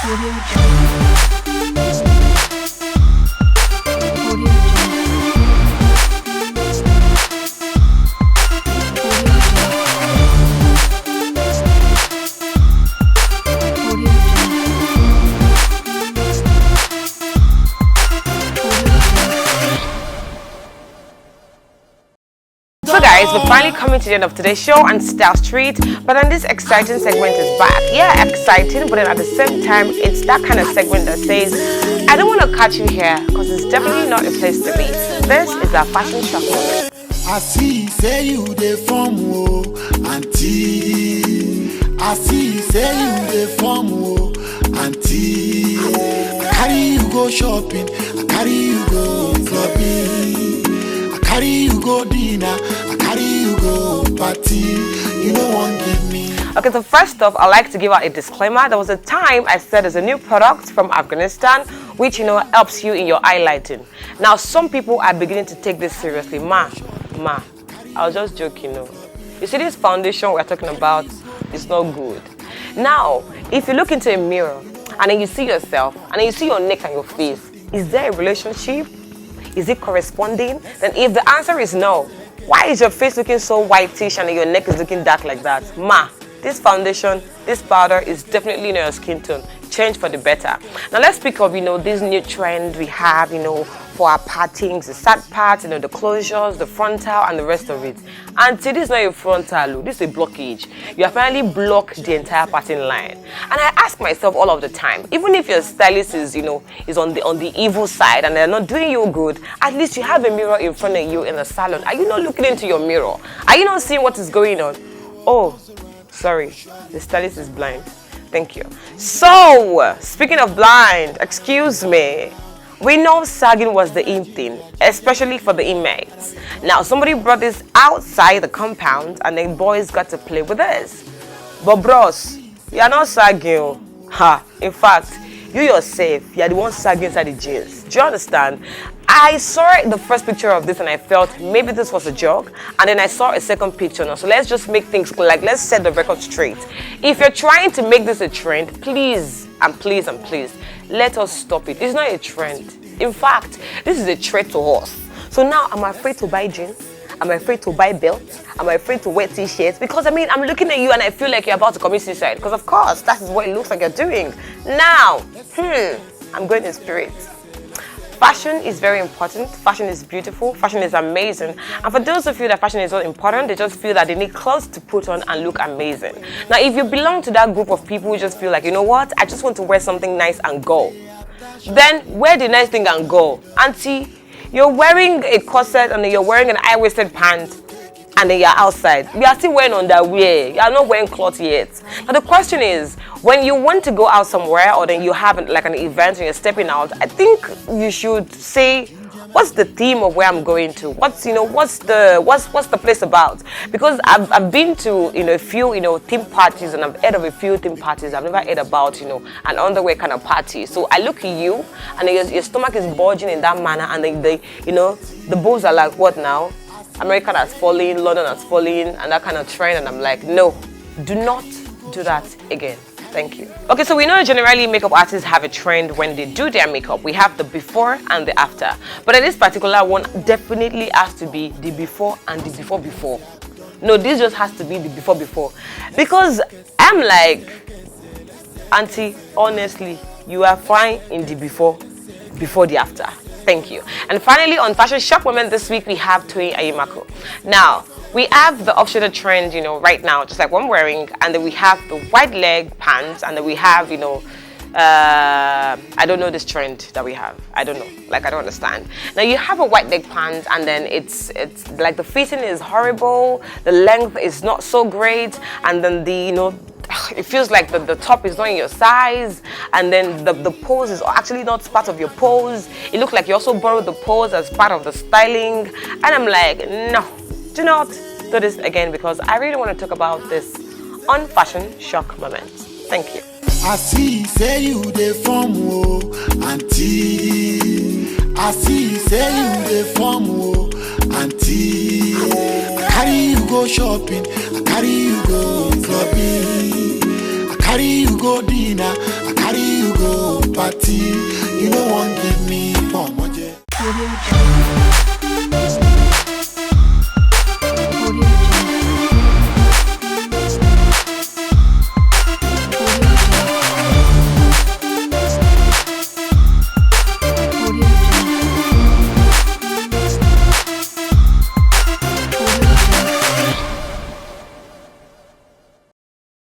So guys, we're finally coming to the end of today's show on Style Street, but then this exciting segment is back. Yeah, exciting, but then at the same time, it's that kind of segment that says, I don't want to catch you here, because it's definitely not a place to be. This is our fashion shock moment. I see, say you the form, auntie. I see, say you the form, auntie. I carry you go shopping, I carry you go clubbing. I carry you go dinner, I carry you go party. You don't want to give me. Okay, so first off, I'd like to give out a disclaimer. There was a time I said there's a new product from Afghanistan which, helps you in your highlighting. Now, some people are beginning to take this seriously. Ma, I was just joking, You see this foundation we're talking about, it's not good. Now, if you look into a mirror and then you see yourself and then you see your neck and your face, is there a relationship? Is it corresponding? Then if the answer is no, why is your face looking so whitish and your neck is looking dark like that? Ma, this foundation, this powder is definitely in your skin tone. Change for the better. Now let's speak of, this new trend we have, for our partings, the side parts, the closures, the frontal and the rest of it. And this is not a frontal, this is a blockage. You have finally blocked the entire parting line. And I ask myself all of the time, even if your stylist is, is on the evil side and they're not doing you good, at least you have a mirror in front of you in the salon. Are you not looking into your mirror? Are you not seeing what is going on? Oh, sorry, the stylist is blind. Thank you. So, speaking of blind, excuse me. We know sagging was the in thing, especially for the inmates. Now, somebody brought this outside the compound and then boys got to play with this. But bros, you are not sagging. In fact, you yourself, you are the one sagging inside the jeans. Do you understand? I saw the first picture of this and I felt maybe this was a joke, and then I saw a second picture now. So let's just make things clear, let's set the record straight. If you're trying to make this a trend, please and please and please, let us stop it. It's not a trend. In fact, this is a threat to us. So now I'm afraid to buy jeans. I'm afraid to buy belts. I'm afraid to wear t-shirts because I'm looking at you and I feel like you're about to commit suicide. Because of course, that is what it looks like you're doing. Now, I'm going in spirit. Fashion is very important. Fashion is beautiful. Fashion is amazing. And for those of you that fashion is not important, they just feel that they need clothes to put on and look amazing. Now, if you belong to that group of people who just feel like, you know what, I just want to wear something nice and go, then wear the nice thing and go. Auntie, you're wearing a corset and then you're wearing an high-waisted pant and then you're outside. You are still wearing underwear. You are not wearing clothes yet. Now the question is, when you want to go out somewhere or then you have like an event and you're stepping out, I think you should say, what's the theme of where I'm going to? What's the place about? Because I've been to a few theme parties and I've heard of a few theme parties. I've never heard about an underwear kind of party. So I look at you and your stomach is bulging in that manner, and then the bulls are like, what now? America has fallen, London has fallen, and that kind of trend. And I'm like, no, do not do that again. Thank you. Okay, so we know generally makeup artists have a trend when they do their makeup. We have the before and the after. But in this particular one, definitely has to be the before and the before. No, this just has to be the before. Because I'm like, auntie, honestly, you are fine in the before the after. Thank you. And finally, on Fashion Shop Women this week, we have Toyin Aimakhu. Now, we have the off-shoulder trend, right now, just like what I'm wearing, and then we have the wide leg pants, and then we have, I don't know this trend that we have. I don't know, I don't understand. Now you have a wide leg pants, and then it's like the fitting is horrible, the length is not so great, and then it feels like the top is not in your size, and then the pose is actually not part of your pose. It looks like you also borrowed the pose as part of the styling, and I'm like, no. Do not do this again, because I really want to talk about this on Fashion Shock Moment. Thank you. I see, say you the form, auntie. I see, say you the form, auntie. I carry you go shopping, I carry you go clubbing, I carry you go dinner, I carry you go party.